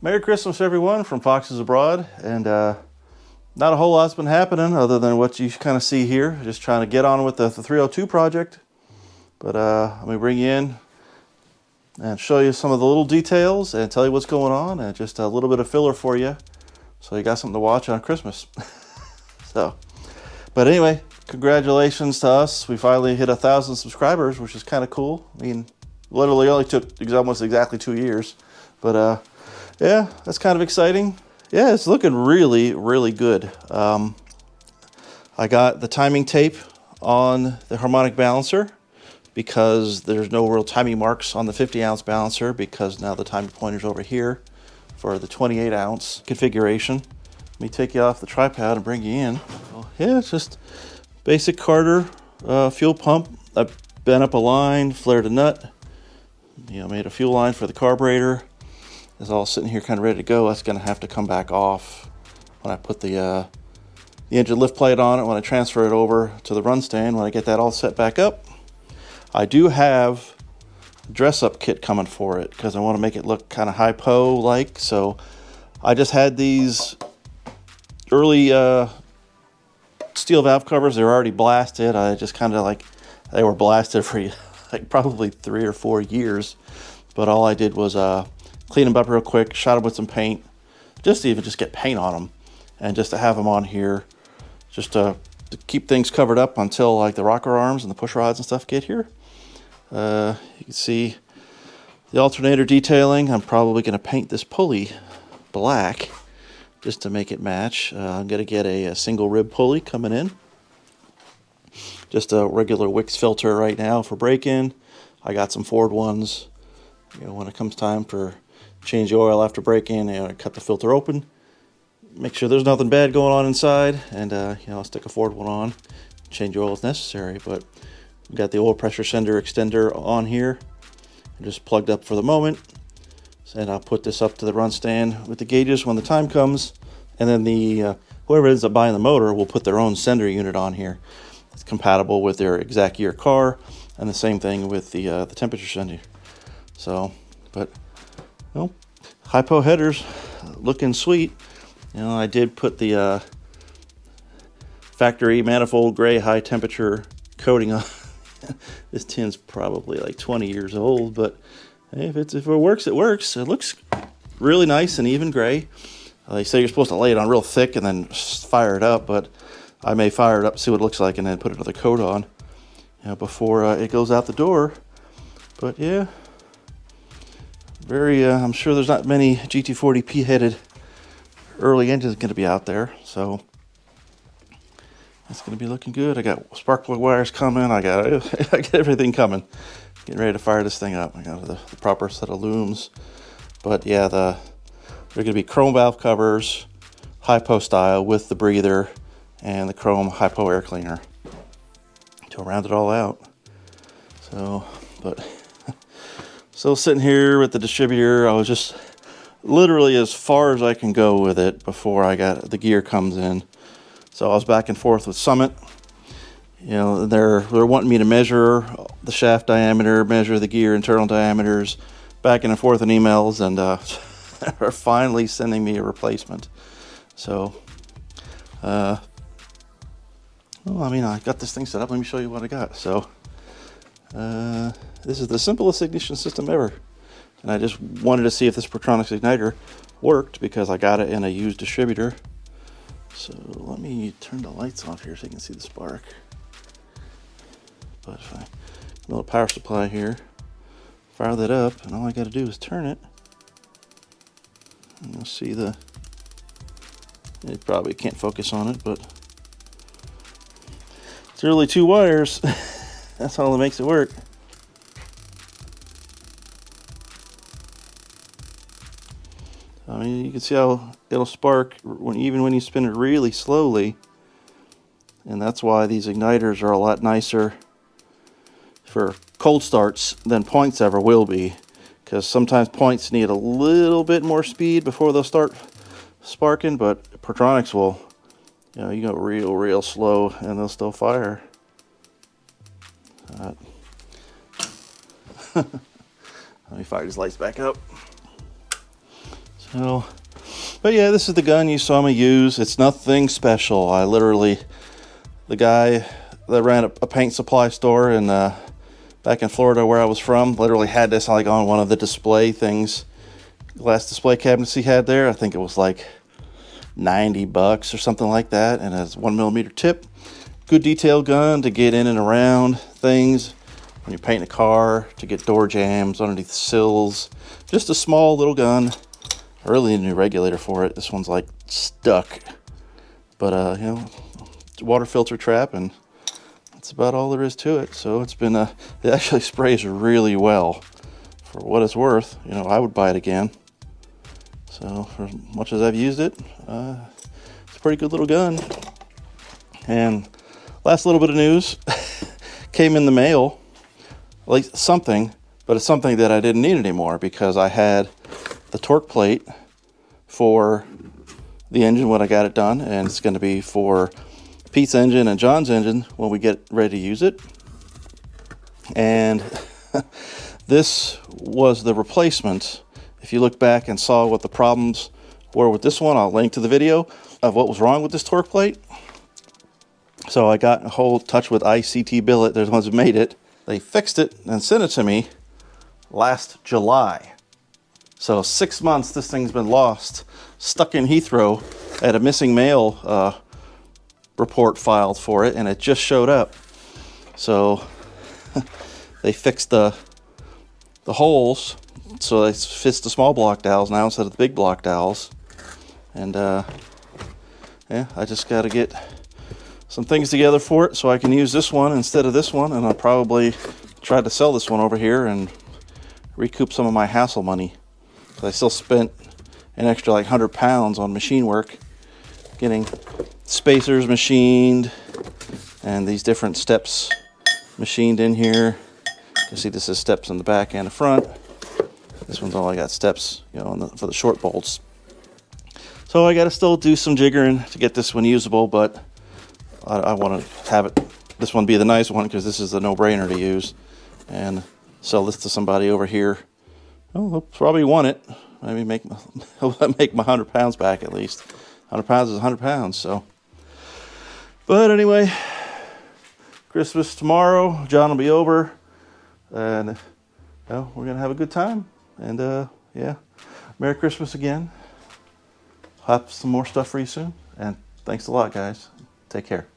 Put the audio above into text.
Merry Christmas, everyone, from Foxes Abroad. And not a whole lot's been happening other than what you kind of see here. Just trying to get on with the 302 project. But let me bring you in and show you some of the little details and tell you what's going on, and just a little bit of filler for you, so you got something to watch on Christmas. But anyway, congratulations to us. We finally hit 1,000 subscribers, which is kind of cool. I mean, literally only took almost exactly 2 years. But yeah, that's kind of exciting. Yeah, it's looking really, really good. I got the timing tape on the harmonic balancer because there's no real timing marks on the 50-ounce balancer, because now the timing pointer's over here for the 28-ounce configuration. Let me take you off the tripod and bring you in. Well, yeah, it's just basic Carter fuel pump. I bent up a line, flared a nut, made a fuel line for the carburetor. It's all sitting here kind of ready to go. That's going to have to come back off when I put the engine lift plate on it, when I transfer it over to the run stand, when I get that all set back up. I do have a dress-up kit coming for it because I want to make it look kind of HiPo-like. So I just had these early steel valve covers. They're already blasted. I just kind of they were blasted for like probably 3 or 4 years. But all I did was clean them up real quick, shot them with some paint, just to even just get paint on them, and just to have them on here, just to keep things covered up until like the rocker arms and the push rods and stuff get here. You can see the alternator detailing. I'm probably going to paint this pulley black just to make it match. I'm going to get a single rib pulley coming in. Just a regular Wix filter right now for break-in. I got some Ford ones. When it comes time for change the oil after break-in, I cut the filter open, make sure there's nothing bad going on inside, and I'll stick a Ford one on, change oil if necessary. But we got the oil pressure sender extender on here, just plugged up for the moment, and I'll put this up to the run stand with the gauges when the time comes, and then the whoever ends up buying the motor will put their own sender unit on here. It's compatible with their exact year car, and the same thing with the temperature sender. So, but HiPo headers looking sweet. I did put the factory manifold gray high temperature coating on. This tin's probably like 20 years old, but hey, if it works, it works. It looks really nice and even gray. They say you're supposed to lay it on real thick and then fire it up, but I may fire it up, see what it looks like, and then put another coat on before it goes out the door. But yeah, I'm sure there's not many GT40P headed early engines going to be out there, so it's going to be looking good. I got spark plug wires coming. I got everything coming. Getting ready to fire this thing up. I got the proper set of looms. But yeah, they're going to be chrome valve covers, HiPo style, with the breather and the chrome HiPo air cleaner to round it all out. So, but still sitting here with the distributor. I was just literally as far as I can go with it before I got the gear comes in. So I was back and forth with Summit. They're wanting me to measure the shaft diameter, measure the gear internal diameters, back and forth in emails, and they're finally sending me a replacement. So, I got this thing set up. Let me show you what I got. So, this is the simplest ignition system ever. And I just wanted to see if this Protronics igniter worked, because I got it in a used distributor. So let me turn the lights off here so you can see the spark. But if I a little power supply here, fire that up, and all I got to do is turn it. And you'll see it probably can't focus on it, but it's really 2 wires. That's all that makes it work. You can see how it'll spark even when you spin it really slowly. And that's why these igniters are a lot nicer for cold starts than points ever will be. Because sometimes points need a little bit more speed before they'll start sparking, but Protronics will, you go real slow and they'll still fire. Let me fire these lights back up. So So, but yeah, this is the gun you saw me use. It's nothing special. I literally, the guy that ran a paint supply store in back in Florida where I was from, literally had this like on one of the display things, glass display cabinets he had there. I think it was like $90 or something like that, and it has 1mm tip. Good detail gun to get in and around things when you're painting a car, to get door jams underneath the sills. Just a small little gun. I really need a new regulator for it. This one's like stuck. But you know, it's a water filter trap, and that's about all there is to it. So it's been it actually sprays really well. For what it's worth, you know, I would buy it again. So for as much as I've used it, it's a pretty good little gun. And last little bit of news came in the mail, like something, but it's something that I didn't need anymore because I had the torque plate for the engine when I got it done, and it's going to be for Pete's engine and John's engine when we get ready to use it. And this was the replacement. If you look back and saw what the problems were with this one, I'll link to the video of what was wrong with this torque plate. So I got a whole touch with ICT Billet. They're the ones who made it. They fixed it and sent it to me last July. So 6 months this thing's been lost, stuck in Heathrow. I had a missing mail report filed for it, and it just showed up. So they fixed the holes, so it fits the small block dowels now instead of the big block dowels. And yeah, I just got to get some things together for it so I can use this one instead of this one, and I'll probably try to sell this one over here and recoup some of my hassle money. I still spent an extra like 100 pounds on machine work, getting spacers machined and these different steps machined in here. You can see this is steps in the back and the front. This one's only got steps, you know, for the short bolts. So I got to still do some jiggering to get this one usable, but I want to have this one be the nice one because this is the no-brainer to use, and sell this to somebody over here. Oh, they'll probably want it. Maybe make my 100 pounds back at least. 100 pounds is 100 pounds. So, but anyway, Christmas tomorrow. John will be over, and you know, we're gonna have a good time. And yeah, Merry Christmas again. I'll have some more stuff for you soon. And thanks a lot, guys. Take care.